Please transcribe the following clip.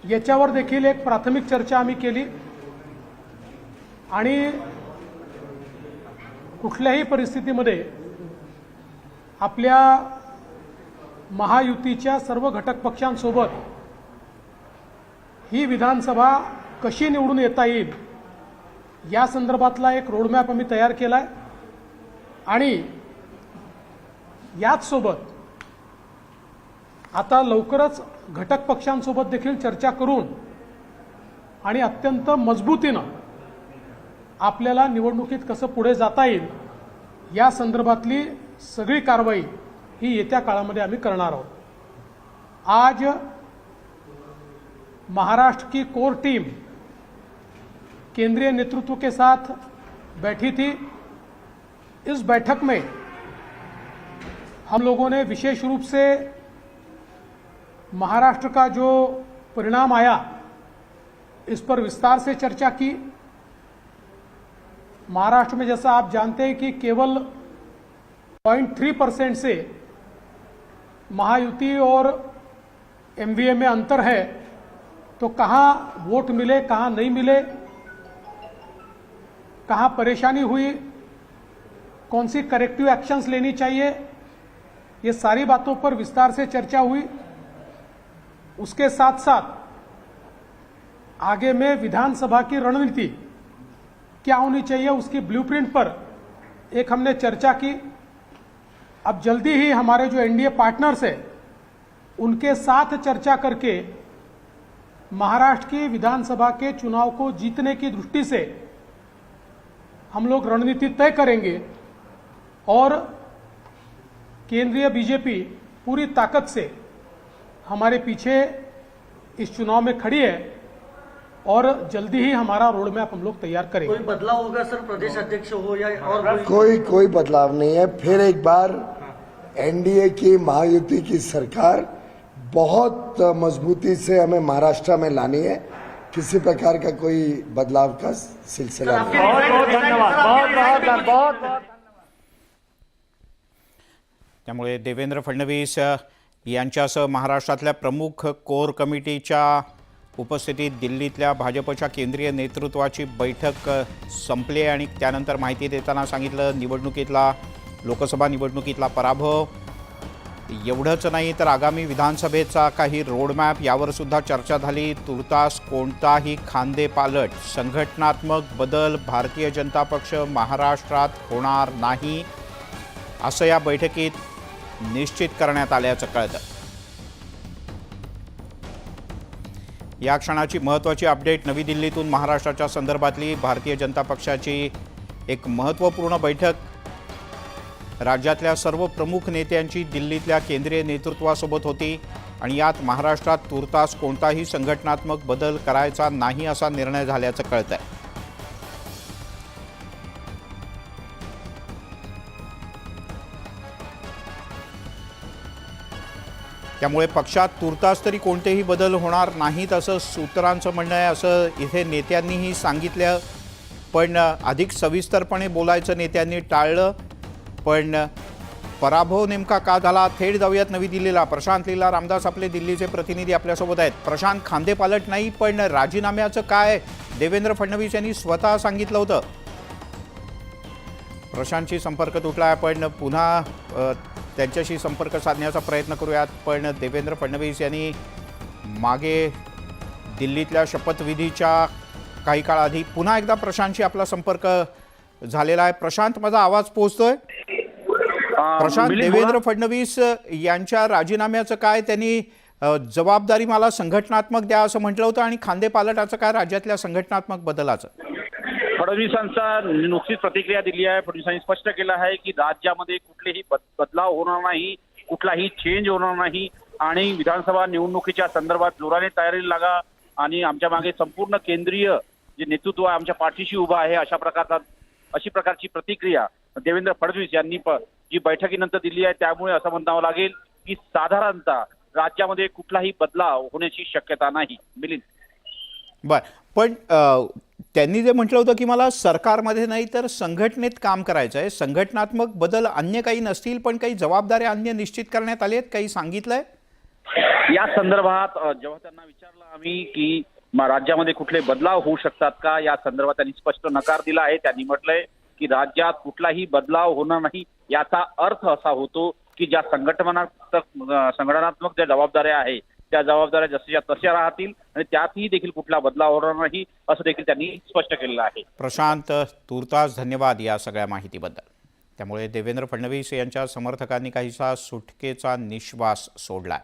याच्यावर देखील एक प्राथमिक चर्चा आम्ही केली आणि कुठल्याही परिस्थितीमध्ये आपल्या महायुतीच्या सर्व घटक पक्षांसोबत ही विधानसभा कशी निवडून येता येईल या संदर्भातला एक रोडमॅप आम्ही तयार केला आहे आणि याच सोबत आता लवकरच घटक पक्षांसोबत देखील चर्चा करून आणि अत्यंत मजबूतीनं आपल्याला निवडणुकीत कसं पुढे जाता येईल या संदर्भातली सगळी कारवाई ही येत्या काळामध्ये आम्ही करणार आहोत। आज महाराष्ट्र की कोर टीम केंद्रीय नेतृत्व के साथ बैठी थी। इस बैठक में हम लोगों ने विशेष रूप से महाराष्ट्र का जो परिणाम आया इस पर विस्तार से चर्चा की। महाराष्ट्र में जैसा आप जानते हैं कि केवल 0.3% से महायुति और एमवीए में अंतर है, तो कहाँ वोट मिले कहाँ नहीं मिले, कहाँ परेशानी हुई, कौन सी करेक्टिव एक्शंस लेनी चाहिए, ये सारी बातों पर विस्तार से चर्चा हुई। उसके साथ साथ आगे में विधानसभा की रणनीति क्या होनी चाहिए उसकी ब्लूप्रिंट पर एक हमने चर्चा की। अब जल्दी ही हमारे जो एनडीए पार्टनर्स हैं उनके साथ चर्चा करके महाराष्ट्र की विधानसभा के चुनाव को जीतने की दृष्टि से हम लोग रणनीति तय करेंगे और केंद्रीय बीजेपी पूरी ताकत से हमारे पीछे इस चुनाव में खड़ी है और जल्दी ही हमारा रोड मैप हम लोग तैयार करेंगे। कोई बदलाव होगा सर, प्रदेश अध्यक्ष हो या और कोई बदलाव नहीं है। फिर एक बार एनडीए की महायुति की सरकार बहुत मजबूती से हमें महाराष्ट्र में लानी है। किसी प्रकार का कोई बदलाव का सिलसिला नहीं। बहुत धन्यवाद। बहुत त्यामुळे देवेंद्र फडणवीस यांच्यासह महाराष्ट्रातल्या प्रमुख कोर कमिटीच्या उपस्थितीत दिल्लीतल्या भाजपच्या केंद्रीय नेतृत्वाची बैठक संपली आणि त्यानंतर माहिती देताना सांगितलं निवडणुकीतला लोकसभा निवडणुकीतला पराभव एवढंच नाही तर आगामी विधानसभेचा काही रोडमॅप यावर सुद्धा चर्चा झाली। तुर्तास कोणताही खांदेपालट संघटनात्मक बदल भारतीय जनता पक्ष महाराष्ट्रात होणार नाही असं या बैठकीत निश्चित करण्यात आल्याचं कळतं। या क्षणाची महत्त्वाची अपडेट नवी दिल्लीतून महाराष्ट्राच्या संदर्भातली भारतीय जनता पक्षाची एक महत्त्वपूर्ण बैठक राज्यातल्या सर्व प्रमुख नेत्यांची दिल्लीतल्या केंद्रीय नेतृत्वासोबत होती आणि यात महाराष्ट्रात तुर्तास कोणताही संघटनात्मक बदल करायचा नाही असा निर्णय झाल्याचं कळतंय। त्यामुळे पक्षात तुर्तास तरी कोणतेही बदल होणार नाहीत असं सूत्रांचं म्हणणं आहे असं इथे नेत्यांनीही सांगितलं। पण अधिक सविस्तरपणे बोलायचं नेत्यांनी टाळलं। पण पराभव नेमका का झाला थेट जाऊयात नवी दिल्लीला। प्रशांत लीला रामदास आपले दिल्लीचे प्रतिनिधी आपल्यासोबत आहेत। प्रशांत, खांदेपालट नाही पण राजीनाम्याचं काय देवेंद्र फडणवीस यांनी स्वतः सांगितलं होतं। प्रशांतशी संपर्क तुटला आहे पण पुन्हा त्यांच्याशी संपर्क साधण्याचा प्रयत्न करूयात। पण देवेंद्र फडणवीस यांनी मागे दिल्लीतल्या शपथविधीच्या काही काळ आधी पुन्हा एकदा प्रशांतशी आपला संपर्क झालेला आहे। प्रशांत, माझा आवाज पोहोचतोय? प्रशांत, देवेंद्र फडणवीस यांच्या राजीनाम्याचं काय, त्यांनी जबाबदारी मला संघटनात्मक द्या असं म्हटलं होतं आणि खांदेपालटाचं काय राज्यातल्या संघटनात्मक बदलाचं? फडणवीसांचा नुकतीच प्रतिक्रिया दिली आहे। फडणवीसांनी स्पष्ट केलं आहे की राज्यामध्ये कुठलेही बदलाव होणार नाही, कुठलाही चेंज होणार नाही आणि विधानसभा निवडणुकीच्या संदर्भात जोराने तयारीला लागा आणि आमच्या मागे संपूर्ण केंद्रीय जे नेतृत्व आहे आमच्या पाठीशी उभं आहे अशी प्रकारची प्रतिक्रिया देवेंद्र फडणवीस यांनी जी बैठकीनंतर दिली आहे। त्यामुळे असं म्हणावं लागेल की साधारणतः राज्यामध्ये कुठलाही बदलाव होण्याची शक्यता नाही। मिलिंद, बर, पण त्यांनी जे म्हटलं होतं की मला सरकारमध्ये नाही तर संघटनेत काम करायचं आहे, संघटनात्मक बदल अन्य काही नसतील पण काही जबाबदाऱ्या अन्य निश्चित करण्यात आल्या आहेत, काही सांगितलंय? या संदर्भात जेव्हा त्यांना विचारलं आम्ही की राज्यामध्ये कुठले बदलाव होऊ शकतात का, या संदर्भात त्यांनी स्पष्ट नकार दिला आहे. त्यांनी म्हटलंय की राज्यात कुठलाही बदलाव होणार नाही. याचा अर्थ असा होतो की ज्या संघटनात्मक ज्या जबाबदाऱ्या आहेत त्या जबाबदाऱ्या जशाच्या तशा राहतील आणि त्यातही देखील कुठला बदलाव होणार नाही असं देखील त्यांनी स्पष्ट केलेलं आहे. प्रशांत, तूर्तास धन्यवाद या सगळ्या माहितीबद्दल. त्यामुळे देवेंद्र फडणवीस यांच्या समर्थकांनी काहीसा सुटकेचा निश्वास सोडलाय.